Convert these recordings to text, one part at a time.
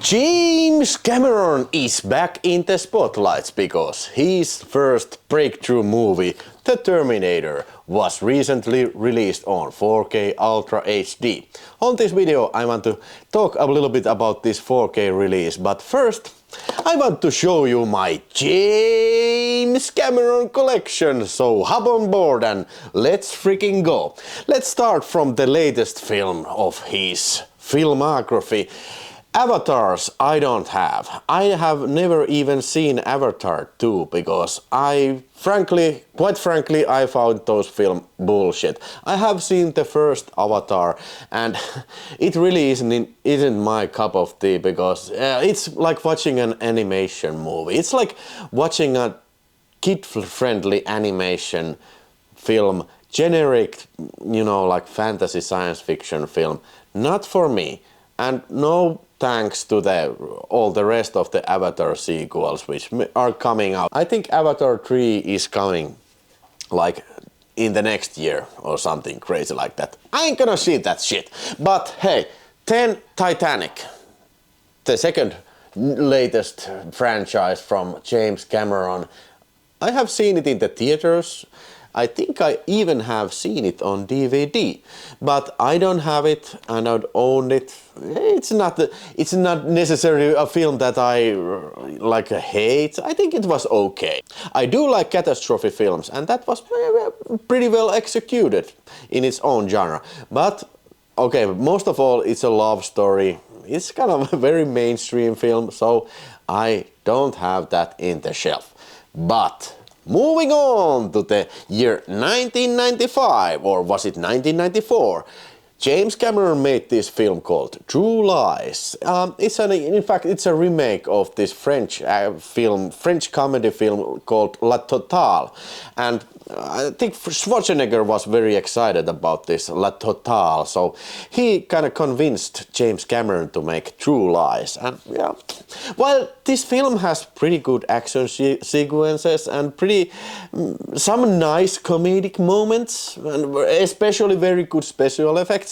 James Cameron is back in the spotlights because his first breakthrough movie, The Terminator, was recently released on 4K Ultra HD. On this video I want to talk a little bit about this 4K release, but first I want to show you my James Cameron collection, so hop on board and let's freaking go. Let's start from the latest film of his filmography. Avatars I don't have. I have never even seen Avatar 2 because quite frankly, I found those film bullshit. I have seen the first Avatar and it really isn't my cup of tea because it's like watching an animation movie. It's like watching a kid-friendly animation film, generic, like fantasy science fiction film. Not for me. And no thanks to all the rest of the Avatar sequels which are coming out. I think Avatar 3 is coming like in the next year or something crazy like that. I ain't gonna see that shit. But hey, 10 Titanic, the second latest franchise from James Cameron. I have seen it in the theaters. I think I even have seen it on DVD, but I don't have it and I don't own it. It's not necessarily a film that I hate. I think it was okay. I do like catastrophe films and that was pretty well executed in its own genre. But okay, most of all it's a love story. It's kind of a very mainstream film, so I don't have that in the shelf. But moving on to the year 1995, or was it 1994? James Cameron made this film called True Lies. In fact, it's a remake of this French comedy film called La Totale. And I think Schwarzenegger was very excited about this La Totale, so he kind of convinced James Cameron to make True Lies. And yeah, while this film has pretty good action sequences and some nice comedic moments, and especially very good special effects,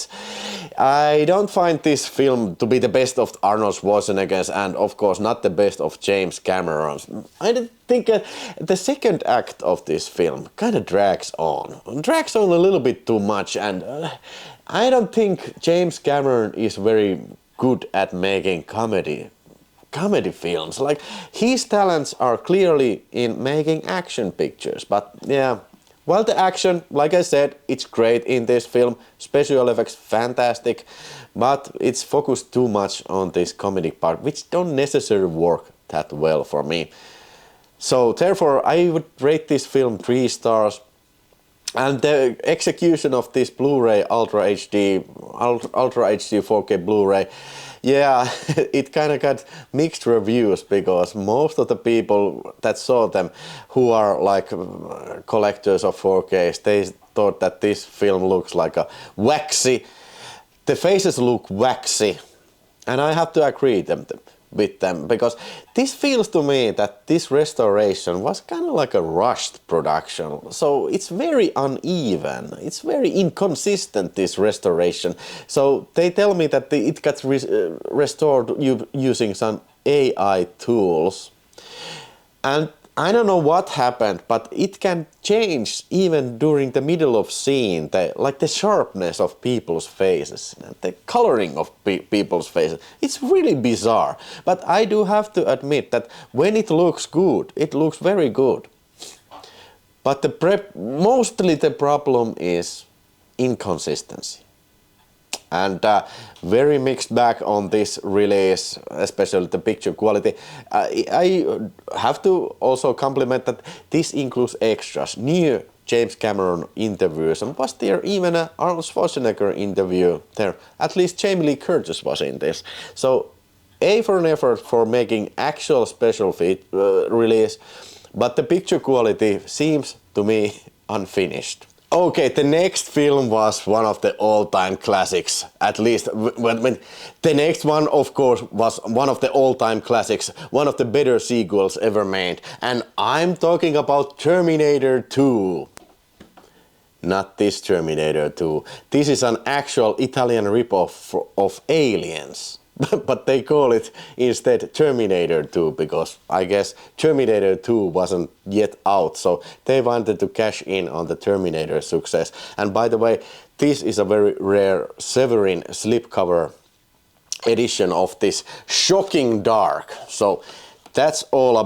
I don't find this film to be the best of Arnold Schwarzenegger's and of course not the best of James Cameron's. I think the second act of this film kind of drags on a little bit too much, and I don't think James Cameron is very good at making comedy films. Like, his talents are clearly in making action pictures, but yeah. Well, the action, like I said, it's great in this film, special effects fantastic, but it's focused too much on this comedic part, which don't necessarily work that well for me. So therefore I would rate this film 3 stars. And the execution of this Blu-ray Ultra HD 4K Blu-ray, yeah, it kind of got mixed reviews because most of the people that saw them who are like collectors of 4Ks, they thought that this film looks like a waxy. The faces look waxy, and I have to agree with them because this feels to me that this restoration was kind of like a rushed production, so it's very uneven, it's very inconsistent, this restoration. So they tell me that it got restored using some AI tools, and I don't know what happened, but it can change even during the middle of scene, like the sharpness of people's faces, the coloring of people's faces. It's really bizarre, but I do have to admit that when it looks good, it looks very good. But mostly the problem is inconsistency. And very mixed bag on this release, especially the picture quality. I have to also compliment that this includes extras, new James Cameron interviews, and was there even an Arnold Schwarzenegger interview there? At least Jamie Lee Curtis was in this. So A for an effort for making actual special release, but the picture quality seems to me unfinished. Okay, the next film was one of the all-time classics, at least when the next one, of course, was one of the all-time classics, one of the better sequels ever made, and I'm talking about Terminator 2. Not this Terminator 2. This is an actual Italian ripoff of Aliens. but they call it instead Terminator 2 because I guess Terminator 2 wasn't yet out, so they wanted to cash in on the Terminator success. And by the way, this is a very rare Severin slipcover edition of this shocking dark. So that's all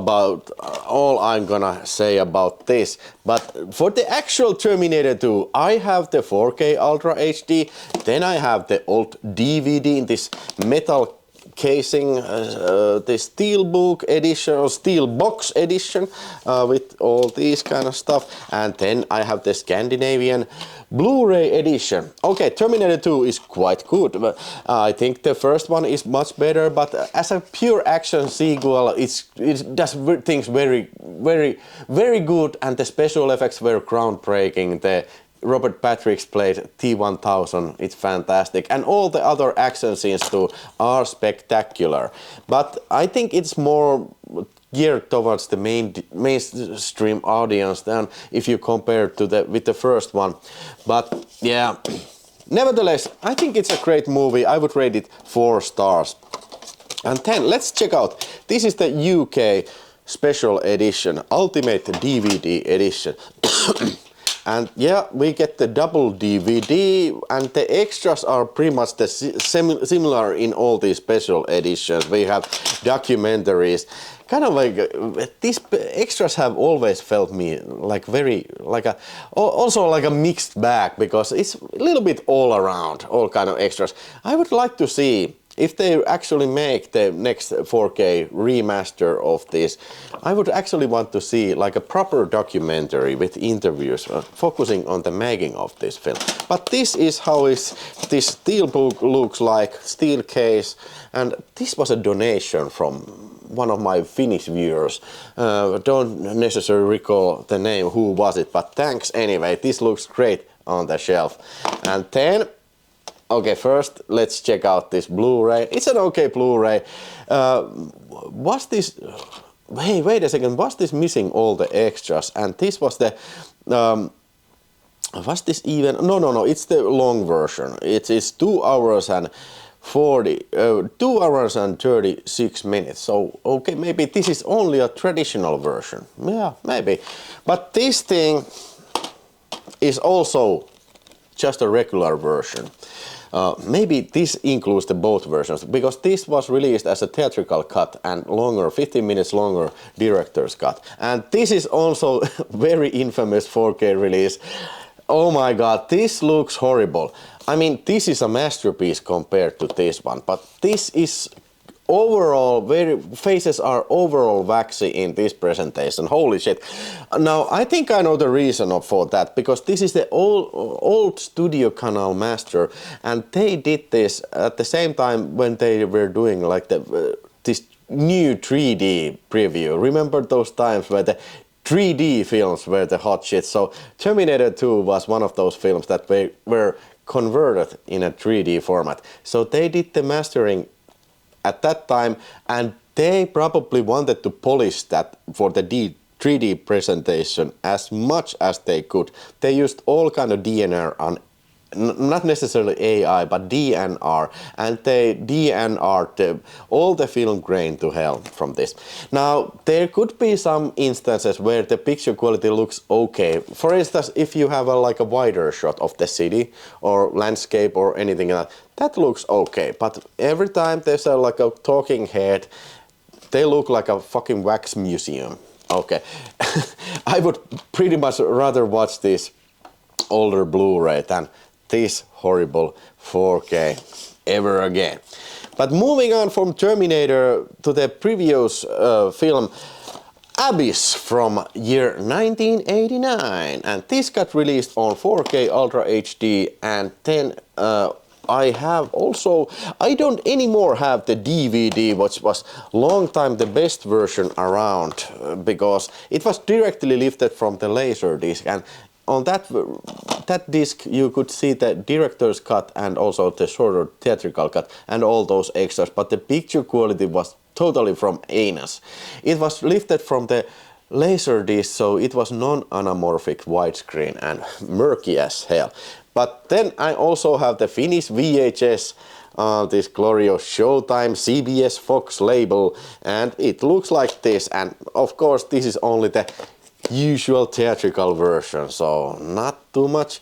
I'm gonna say about this. But for the actual Terminator 2, I have the 4K Ultra HD, then I have the old DVD in this metal casing, the steelbook edition or steel box edition with all these kind of stuff, and then I have the Scandinavian Blu-ray edition. Okay, Terminator 2 is quite good, but I think the first one is much better, but as a pure action sequel, it does things very good, and the special effects were groundbreaking. The Robert Patrick's played T-1000, it's fantastic, and all the other action scenes too are spectacular. But I think it's more geared towards the mainstream audience than if you compare to with the first one. But yeah, nevertheless, I think it's a great movie. I would rate it 4 stars. And then let's check out. This is the UK special edition, Ultimate DVD edition. And yeah, we get the double DVD, and the extras are pretty much similar in all these special editions. We have documentaries, kind of like these extras have always felt me like also like a mixed bag, because it's a little bit all around, all kind of extras. I would like to see if they actually make the next 4K remaster of this. I would actually want to see like a proper documentary with interviews focusing on the making of this film. But this is how this steelbook looks like, steel case, and this was a donation from one of my Finnish viewers. Don't necessarily recall the name, who was it, but thanks anyway. This looks great on the shelf. And then okay, first let's check out this Blu-ray. It's an okay Blu-ray. Was this... Hey, wait a second. Was this missing all the extras? And this was the... was this even... No. It's the long version. It is 2 hours and 2 hours and 36 minutes. So, okay, maybe this is only a traditional version. Yeah, maybe. But this thing is also just a regular version. Maybe this includes the both versions, because this was released as a theatrical cut and longer, 15 minutes longer director's cut. And this is also very infamous 4K release. Oh my god, this looks horrible. I mean, this is a masterpiece compared to this one, but this is overall, faces are overall waxy in this presentation. Holy shit. Now, I think I know the reason for that, because this is the old Studio Canal Master, and they did this at the same time when they were doing like this new 3D preview. Remember those times where the 3D films were the hot shit? So Terminator 2 was one of those films that were converted in a 3D format. So they did the mastering at that time, and they probably wanted to polish that for the 3D presentation as much as they could. They used all kind of DNR on, not necessarily AI, but DNR, and they DNR'd all the film grain to hell from this. Now, there could be some instances where the picture quality looks okay. For instance, if you have like a wider shot of the city or landscape or anything like that, that looks okay. But every time there's like a talking head, they look like a fucking wax museum. Okay, I would pretty much rather watch this older Blu-ray than this horrible 4K ever again. But moving on from Terminator to the previous film Abyss from year 1989, and this got released on 4K Ultra HD, and then I don't anymore have the DVD, which was long time the best version around, because it was directly lifted from the Laserdisc, and on that disc you could see the director's cut and also the shorter theatrical cut and all those extras, but the picture quality was totally from anus. It was lifted from the Laserdisc, so it was non-anamorphic widescreen and murky as hell. But then I also have the Finnish VHS this glorious Showtime CBS Fox label, and it looks like this. And of course this is only the usual theatrical version, so not too much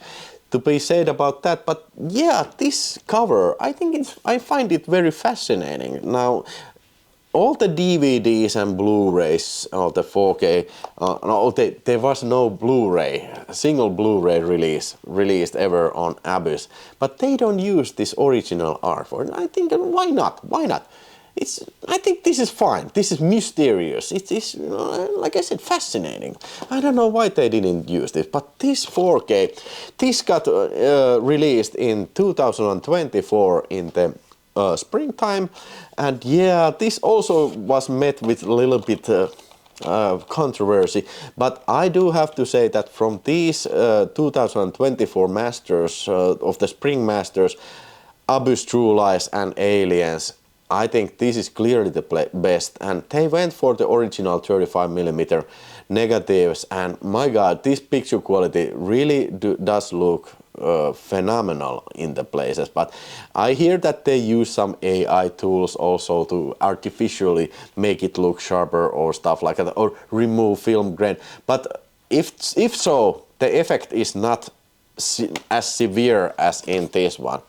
to be said about that. But yeah, this cover, I find it very fascinating. Now, all the DVDs and Blu-rays of the 4K, there was no Blu-ray, single Blu-ray released ever on Abyss, but they don't use this original art for it. I think, why not? Why not? I think this is fine. This is mysterious. It is, like I said, fascinating. I don't know why they didn't use this, but this 4K, this got released in 2024 in the springtime, and yeah, this also was met with a little bit controversy, but I do have to say that from these 2024 masters of the spring masters, Abyss, True Lies and Aliens, I think this is clearly the best, and they went for the original 35mm negatives, and my god, this picture quality really does look phenomenal in the places. But I hear that they use some AI tools also to artificially make it look sharper or stuff like that, or remove film grain. But if so, the effect is not as severe as in this one.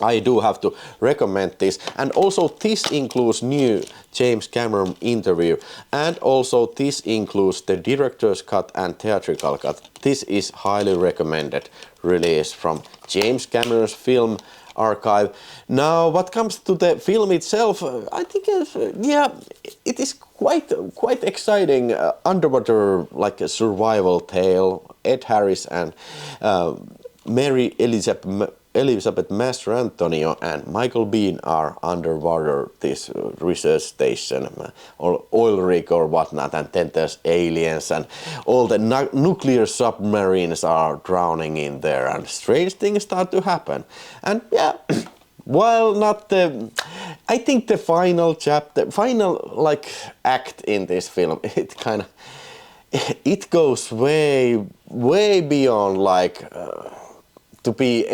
I do have to recommend this, and also this includes new James Cameron interview, and also this includes the director's cut and theatrical cut. This is highly recommended release from James Cameron's film archive. Now, what comes to the film itself, I think yeah, it is quite exciting underwater, like a survival tale. Ed Harris and Mary Elizabeth Mastrantonio and Michael Biehn are underwater this research station or oil rig or whatnot, and then there's aliens and all the nuclear submarines are drowning in there, and strange things start to happen. And yeah, while not the, I think the final like act in this film, it goes way beyond like to be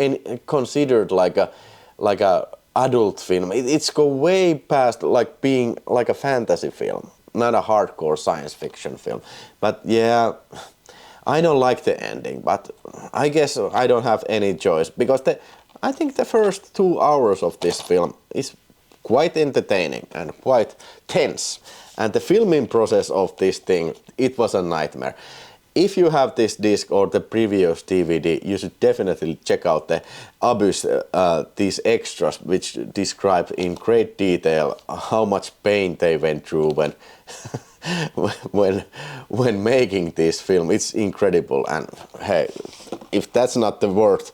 considered like a adult film. It's go way past like being like a fantasy film, not a hardcore science fiction film. But yeah, I don't like the ending, but I guess I don't have any choice, because I think the first 2 hours of this film is quite entertaining and quite tense. And the filming process of this thing, it was a nightmare. If you have this disc or the previous DVD, you should definitely check out the Abyss, these extras, which describe in great detail how much pain they went through when making this film. It's incredible, and hey, if that's not the worth,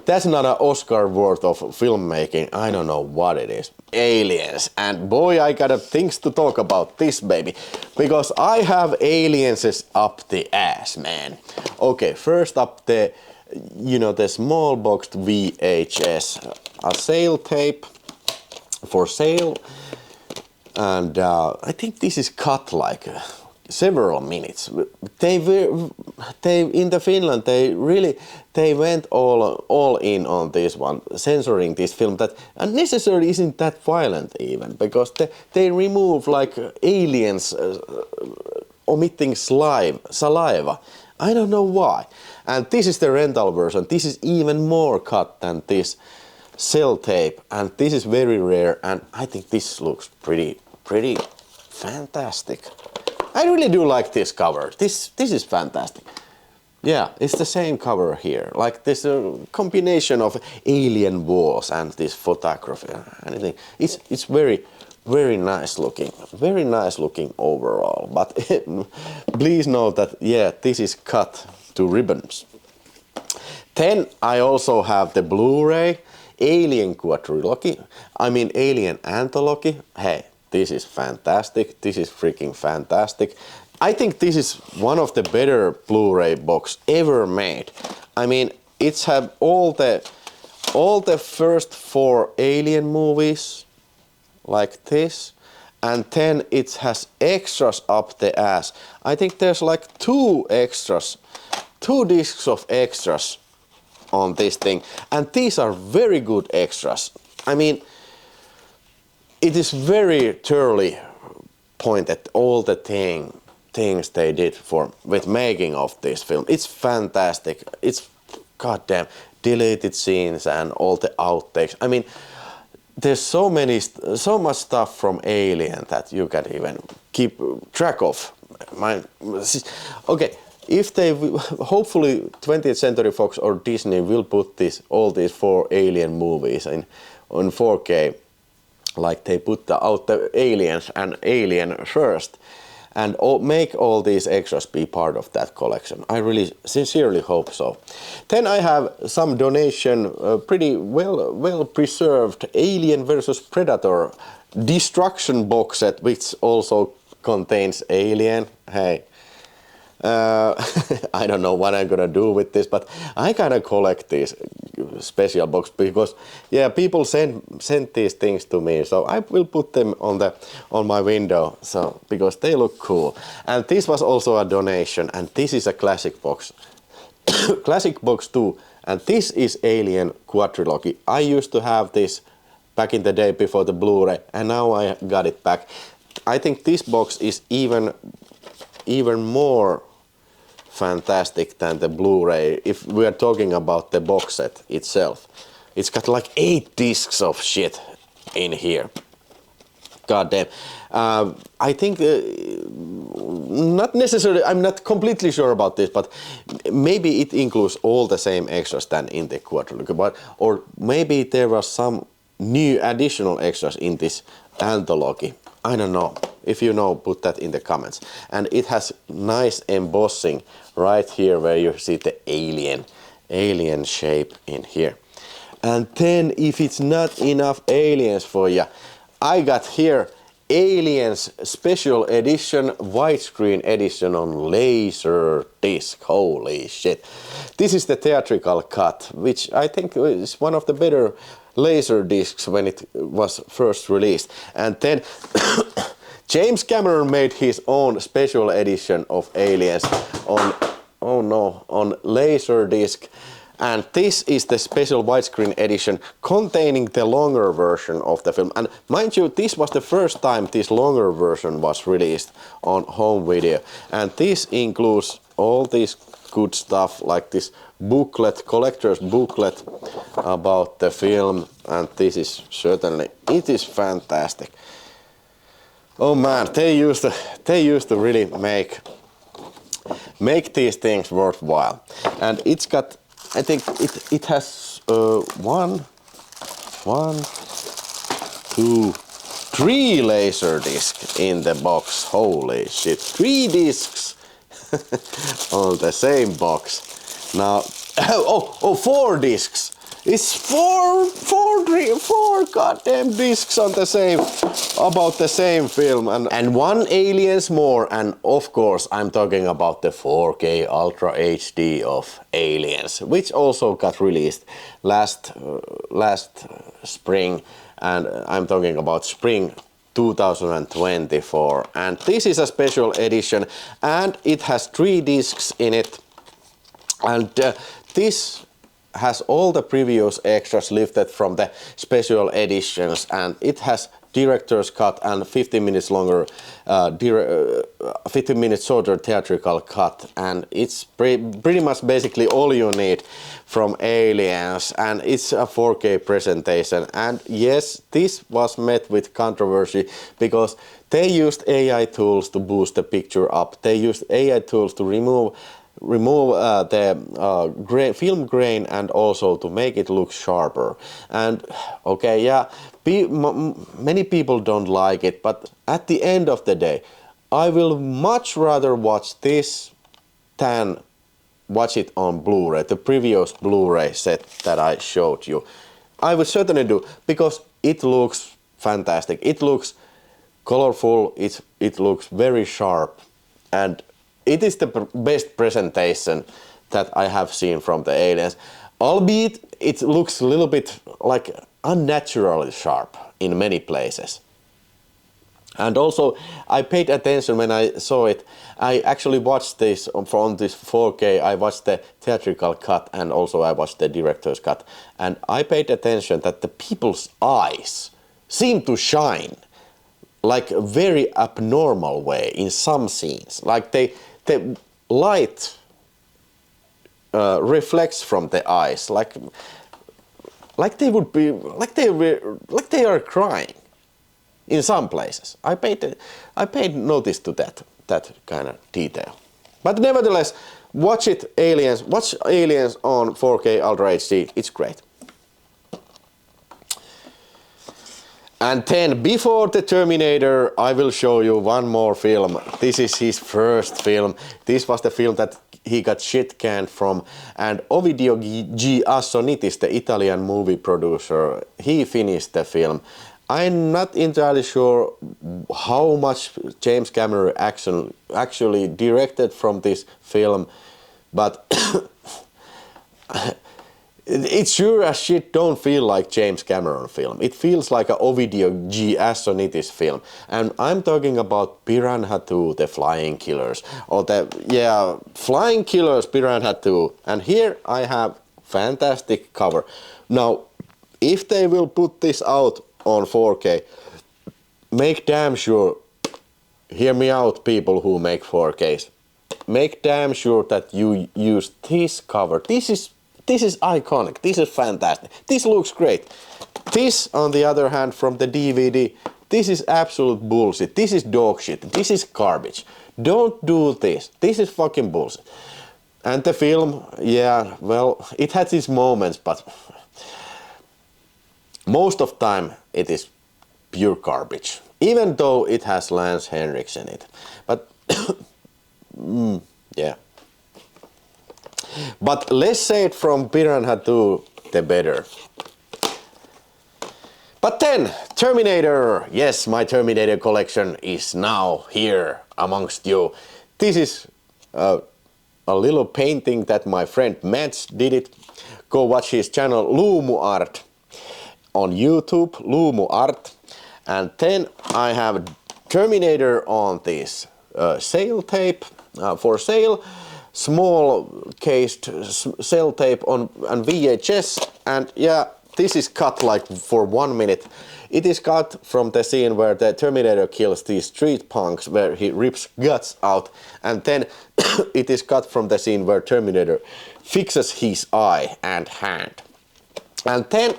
that's not an Oscar worth of filmmaking, I don't know what it is. Aliens, and boy, I got things to talk about this baby, because I have aliens up the ass, man. Okay, first up the small boxed VHS, a sale tape for sale, and I think this is cut like several minutes. They in the Finland, they went all in on this one, censoring this film that unnecessarily isn't that violent even, because they remove like aliens omitting saliva. I don't know why. And this is the rental version. This is even more cut than this cell tape, and this is very rare, and I think this looks pretty fantastic. I really do like this cover. This is fantastic. Yeah, it's the same cover here. Like this combination of alien walls and this photography and anything. It's very nice looking. Very nice looking overall. But please note that yeah, this is cut to ribbons. Then I also have the Blu-ray Alien Quadrilogy. I mean Alien Anthology. Hey, this is fantastic. This is freaking fantastic. I think this is one of the better Blu-ray box ever made. I mean, it's have all the first 4 Alien movies like this, and then it has extras up the ass. I think there's like 2 extras, 2 discs of extras on this thing, and these are very good extras. I mean, it is very thoroughly pointed all the things they did with making of this film. It's fantastic. It's goddamn deleted scenes and all the outtakes. I mean, there's so much stuff from Alien that you can even keep track of. Okay, if they hopefully 20th Century Fox or Disney will put all these 4 Alien movies on 4K, like they put out the Aliens and Alien first, and make all these extras be part of that collection. I really sincerely hope so. Then I have some donation, pretty well preserved Alien vs Predator destruction box set, which also contains Alien. Hey. I don't know what I'm gonna do with this, but I gotta collect these special box because yeah, people send these things to me, so I will put them on my window, so because they look cool. And this was also a donation, and this is a classic box, classic box 2, and this is Alien Quadrilogy. I used to have this back in the day before the Blu-ray, and now I got it back. I think this box is even more fantastic than the Blu-ray if we are talking about the box set itself. It's got like 8 discs of shit in here. God damn. I think not necessarily, I'm not completely sure about this, but maybe it includes all the same extras than in the quadrilogy, or maybe there was some new additional extras in this anthology. I don't know. If you know, put that in the comments. And it has nice embossing right here where you see the alien shape in here. And then if it's not enough aliens for you, I got here Aliens Special Edition widescreen edition on Laserdisc. Holy shit. This is the theatrical cut, which I think is one of the better Laserdiscs when it was first released. And then James Cameron made his own special edition of Aliens on Laserdisc, and this is the special widescreen edition containing the longer version of the film. And mind you, this was the first time this longer version was released on home video, and this includes all this good stuff like this booklet, collector's booklet about the film, and this is certainly, it is fantastic. Oh man, they used to really make these things worthwhile. And it's got, I think it has 1, 2, 3 laser discs in the box. Holy shit, 3 discs on the same box. Now, 4 discs. It's four goddamn discs on the same, about the same film, and 1 Aliens more, and of course I'm talking about the 4K Ultra HD of Aliens, which also got released last spring, and I'm talking about spring 2024, and this is a special edition, and it has 3 discs in it, and this has all the previous extras lifted from the special editions, and it has director's cut and 15 minutes longer, 15 minutes shorter theatrical cut, and it's pretty much basically all you need from Aliens, and it's a 4K presentation. And yes, this was met with controversy because they used AI tools to boost the picture up. They used AI tools to remove the film grain and also to make it look sharper. And okay, yeah, many people don't like it, but at the end of the day, I will much rather watch this than watch it on Blu-ray, the previous Blu-ray set that I showed you. I would certainly do, because it looks fantastic. It looks colorful, it looks very sharp, and it is the best presentation that I have seen from the Aliens, albeit it looks a little bit like unnaturally sharp in many places. And also, I paid attention when I saw it. I actually watched this from this 4K. I watched the theatrical cut and also I watched the director's cut. And I paid attention that the people's eyes seem to shine like a very abnormal way in some scenes. Like the light reflects from the eyes, like they would be, like they are crying in some places. I paid notice to that kind of detail. But nevertheless, watch Aliens on 4K Ultra HD. It's great. And then, before the Terminator, I will show you one more film. This is his first film. This was the film that he got shit canned from. And Ovidio G. Assonitis, the Italian movie producer, he finished the film. I'm not entirely sure how much James Cameron actually directed from this film, but it sure as shit don't feel like James Cameron film. It feels like a Ovidio G. Assonitis film. And I'm talking about Piranha 2, the Flying Killers. Or Flying Killers, Piranha 2. And here I have fantastic cover. Now, if they will put this out on 4K, make damn sure, hear me out people who make 4Ks, make damn sure that you use this cover. This is iconic, this is fantastic, this looks great. This, on the other hand, from the DVD, this is absolute bullshit, this is dog shit, this is garbage. Don't do this, this is fucking bullshit. And the film, yeah, well, it has its moments, but most of the time it is pure garbage, even though it has Lance Henriksen in it. But yeah. But let's say it from Piranha 2, the better. But then, Terminator. Yes, my Terminator collection is now here amongst you. This is a little painting that my friend Mats did it. Go watch his channel Luumu Art on YouTube, Luumu Art. And then I have Terminator on this sale tape for sale. Small cased cell tape on VHS, and yeah, this is cut like for 1 minute. It is cut from the scene where the Terminator kills these street punks, where he rips guts out, and then it is cut from the scene where Terminator fixes his eye and hand. And then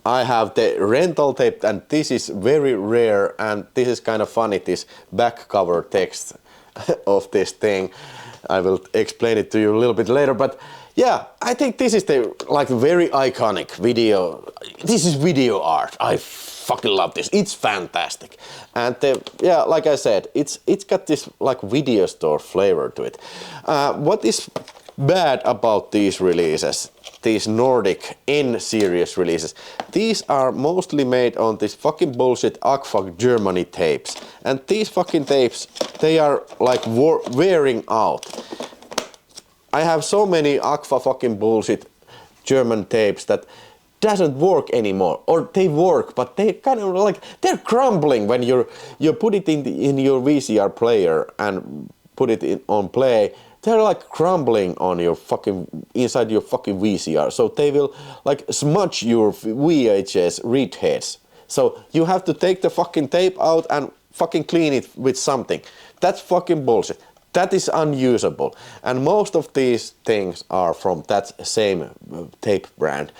I have the rental tape, and this is very rare, and this is kind of funny, this back cover text of this thing. I will explain it to you a little bit later, but yeah, I think this is the like very iconic video. This is video art. I fucking love this. It's fantastic. And yeah, like I said, it's got this like video store flavor to it. What is bad about these releases, these Nordic N-series releases, these are mostly made on this fucking bullshit Agfa Germany tapes. And these fucking tapes, they are like wearing out. I have so many Agfa fucking bullshit German tapes that doesn't work anymore, or they work, but they kind of like, they're crumbling when you put it in your VCR player and put it on play. They're like crumbling on your fucking, inside your fucking VCR. So they will like smudge your VHS read heads. So you have to take the fucking tape out and fucking clean it with something. That's fucking bullshit. That is unusable. And most of these things are from that same tape brand.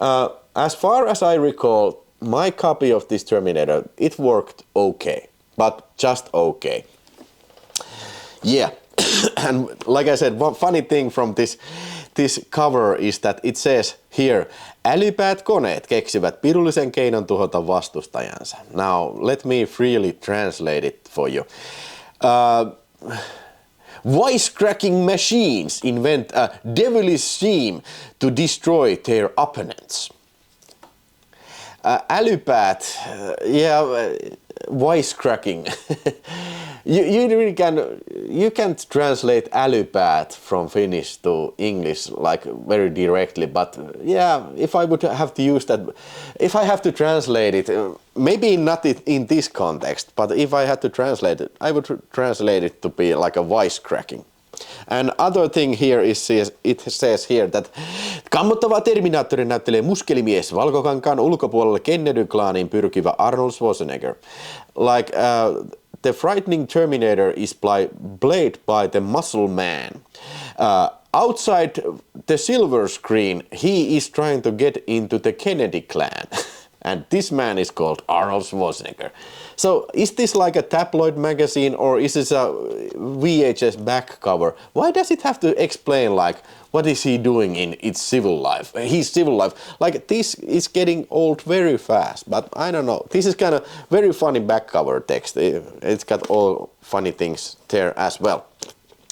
As far as I recall, my copy of this Terminator, it worked okay, but just okay. Yeah. And like I said, one funny thing from this cover is that it says here, älypäät koneet keksivät pirullisen keinon tuhota vastustajansa. Now, let me freely translate it for you. Wisecracking machines invent a devilish scheme to destroy their opponents. Älypäät, yeah, wisecracking. You really can't translate älypäät from Finnish to English like very directly, but yeah, if I would have to use that, if I have to translate it, maybe not in this context, but if I had to translate it, I would translate it to be like a wisecracking. And other thing here is, it says here that kammottavaa Terminaattorin näyttelee muskelimies valkokankaan ulkopuolelle Kennedy-klaaniin pyrkivä Arnold Schwarzenegger. Like the frightening Terminator is played by the muscle man. Outside the silver screen, he is trying to get into the Kennedy clan. And this man is called Arnold Schwarzenegger. So is this like a tabloid magazine or is this a VHS back cover? Why does it have to explain like what is he doing in his civil life? Like this is getting old very fast, but I don't know. This is kind of very funny back cover text. It's got all funny things there as well.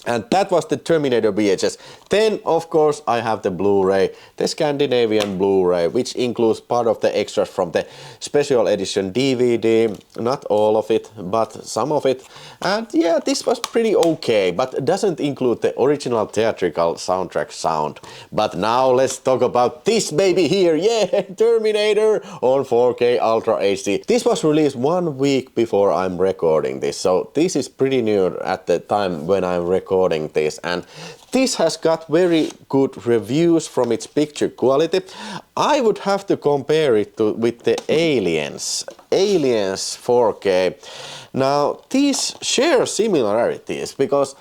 And that was the Terminator VHS. Then, of course, I have the Blu-ray, the Scandinavian Blu-ray, which includes part of the extras from the special edition DVD. Not all of it, but some of it. And yeah, this was pretty okay, but doesn't include the original theatrical soundtrack sound. But now let's talk about this baby here. Yeah, Terminator on 4K Ultra HD. This was released 1 week before I'm recording this, so this is pretty new at the time when I'm recording this, and this has got very good reviews from its picture quality. I would have to compare it with the Aliens 4K. Now these share similarities because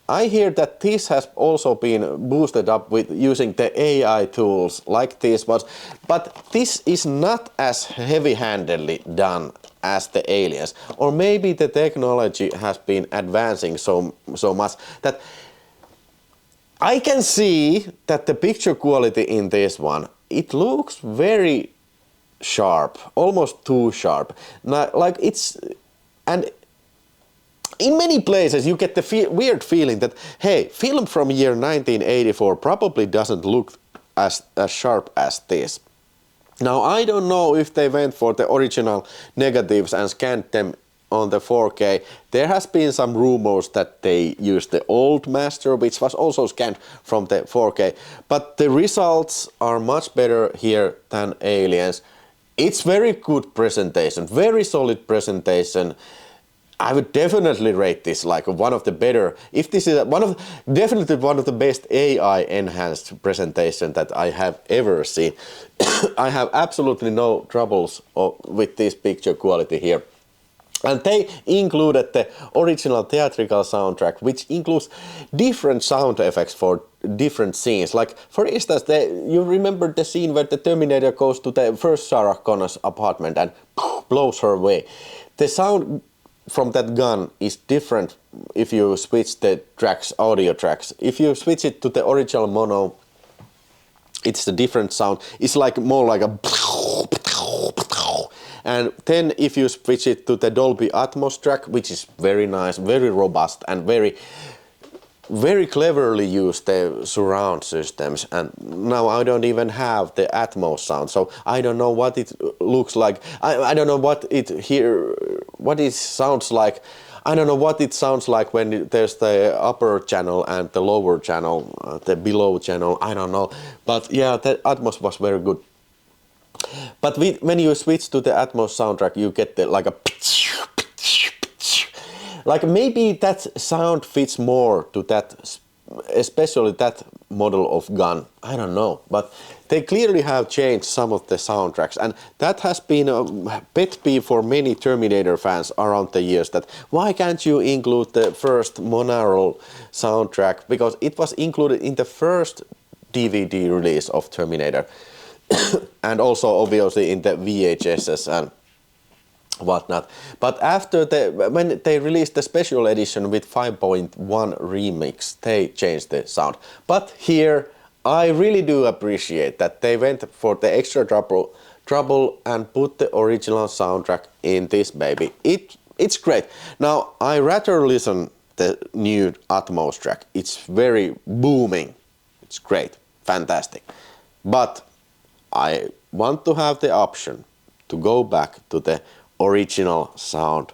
I hear that this has also been boosted up with using the AI tools like this was, but this is not as heavy-handedly done as the Aliens, or maybe the technology has been advancing so much that I can see that the picture quality in this one, it looks very sharp, almost too sharp. Now, like it's, and in many places you get the weird feeling that, hey, film from year 1984 probably doesn't look as sharp as this. Now I don't know if they went for the original negatives and scanned them on the 4K. There has been some rumors that they used the old master, which was also scanned from the 4K. But the results are much better here than Aliens. It's very good presentation, very solid presentation. I would definitely rate this like one of the better, if this is definitely one of the best AI enhanced presentation that I have ever seen. I have absolutely no troubles with this picture quality here. And they included the original theatrical soundtrack, which includes different sound effects for different scenes. Like, for instance, you remember the scene where the Terminator goes to the first Sarah Connor's apartment and blows her away. The sound from that gun is different if you switch the tracks, audio tracks. If you switch it to the original mono, it's a different sound. It's like more like a. And then if you switch it to the Dolby Atmos track, which is very nice, very robust, and very cleverly used the surround systems. And now I don't even have the Atmos sound, so I don't know what it looks like. I don't know what it sounds like. I don't know what it sounds like when there's the upper channel and the lower channel, the below channel. I don't know, but yeah, the Atmos was very good. But when you switch to the Atmos soundtrack, you get like a. Like maybe that sound fits more to that, especially that model of gun. I don't know, but they clearly have changed some of the soundtracks, and that has been a pet peeve for many Terminator fans around the years. That why can't you include the first monaural soundtrack, because it was included in the first DVD release of Terminator, and also obviously in the VHSs and whatnot. But after when they released the special edition with 5.1 remix, they changed the sound. But here I really do appreciate that they went for the extra trouble and put the original soundtrack in this baby. It's great. Now I rather listen the new Atmos track. It's very booming. It's great, fantastic. But I want to have the option to go back to the original sound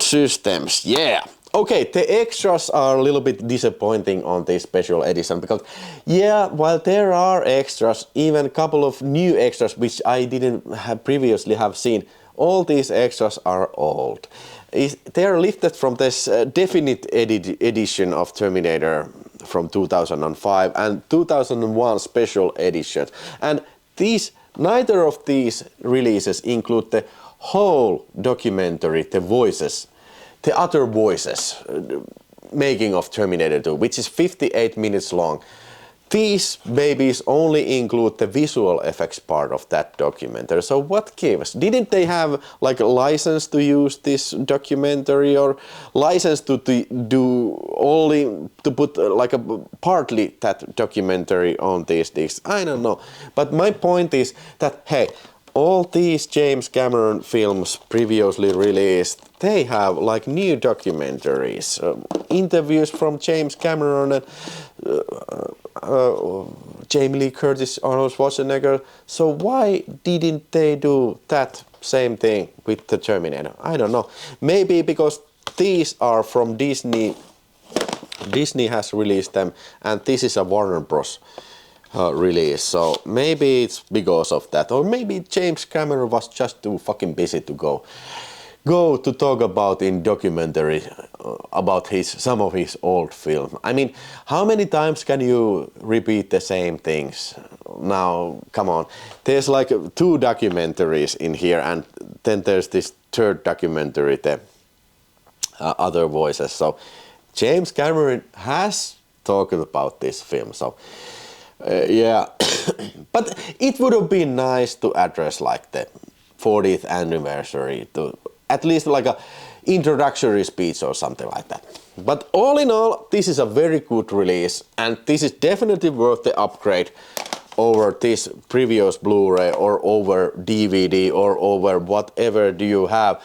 systems. Yeah. Okay, the extras are a little bit disappointing on this special edition because, yeah, while there are extras, even a couple of new extras which I didn't previously have seen, all these extras are old. they are lifted from this definite edition of Terminator from 2005 and 2001 special edition. And neither of these releases include the whole documentary, the voices, the other voices making of Terminator 2, which is 58 minutes long. These babies only include the visual effects part of that documentary. So what gives? Didn't they have like a license to use this documentary, or license to do only to put like a partly that documentary on these discs? I don't know. But my point is that, hey, all these James Cameron films previously released, they have like new documentaries, interviews from James Cameron and Jamie Lee Curtis, Arnold Schwarzenegger. So why didn't they do that same thing with the Terminator? I don't know. Maybe because these are from Disney. Disney has released them, and this is a Warner Bros. Release, so maybe it's because of that, or maybe James Cameron was just too fucking busy to go to talk about in documentary about some of his old film. I mean, how many times can you repeat the same things? Now, come on, there's like 2 documentaries in here, and then there's this third documentary, the other voices. So James Cameron has talked about this film, so yeah. But it would have been nice to address like the 40th anniversary, to at least like a introductory speech or something like that. But all in all, this is a very good release, and this is definitely worth the upgrade over this previous Blu-ray or over DVD or over whatever do you have,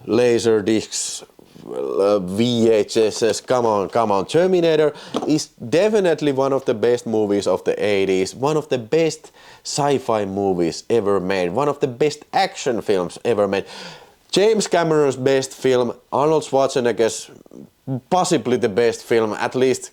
Laserdiscs, VHSs, come on. Terminator is definitely one of the best movies of the 80s, one of the best sci-fi movies ever made, one of the best action films ever made. James Cameron's best film, Arnold Schwarzenegger's possibly the best film, at least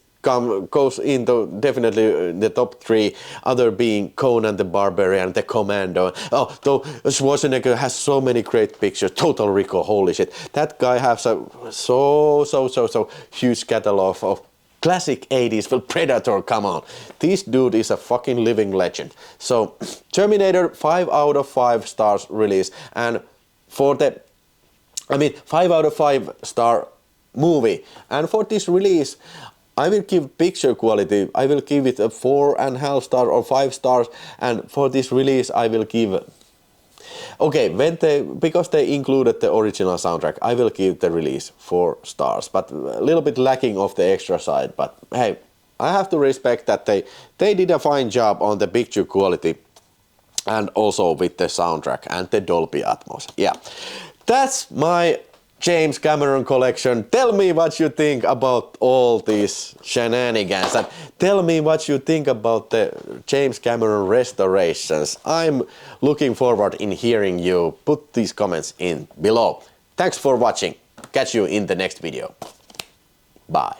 goes into definitely the top 3, other being Conan the Barbarian, The Commando. Oh, though Schwarzenegger has so many great pictures, Total Recall, holy shit. That guy has a so huge catalog of classic 80s film. Predator, come on. This dude is a fucking living legend. So, Terminator, 5 out of 5 stars release, and for the, 5 out of 5 star movie. And for this release, I will give picture quality, I will give it a 4.5 star or 5 stars, and for this release I will give, okay, because they included the original soundtrack, I will give the release 4 stars, but a little bit lacking of the extra side, but hey, I have to respect that they did a fine job on the picture quality and also with the soundtrack and the Dolby Atmos. Yeah, that's my James Cameron collection. Tell me what you think about all these shenanigans, and tell me what you think about the James Cameron restorations. I'm looking forward in hearing you. Put these comments in below. Thanks for watching. Catch you in the next video. Bye.